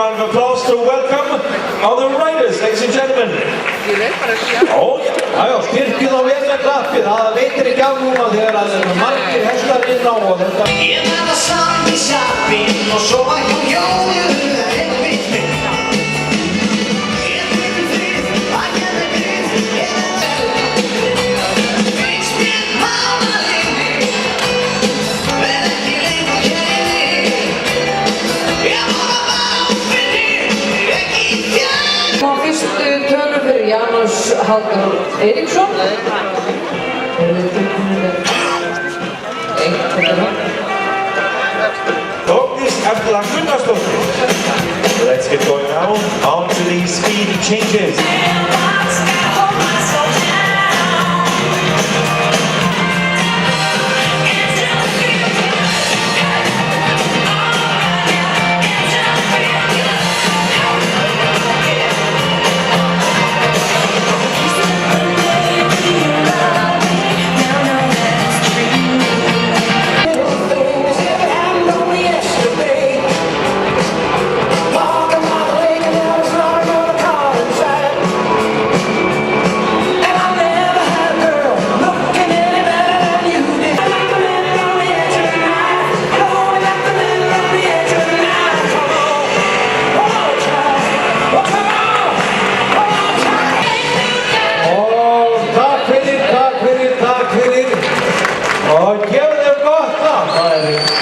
round of applause to welcome all the riders, ladies and gentlemen. Já, styrkið á vel með klappið, það veitir ekki af núna þegar það eru margir hestar inn á og þetta. Ég verða samt í sjappinn og sofa hjá hjónu einu vitni. Ég veit frið, að ég veit frið, ég veit frið. Finnst mér mánalinni, verð ekki lengur kæri. Ég voru bara áfinni, ekki fjær. Á fyrstu tölur fyrir Janus Halldór Eiríksson. Þórdís Erla Gunnarsdóttir. Let's get going now on to the speed changes. Og gefðu þeim gott nafn.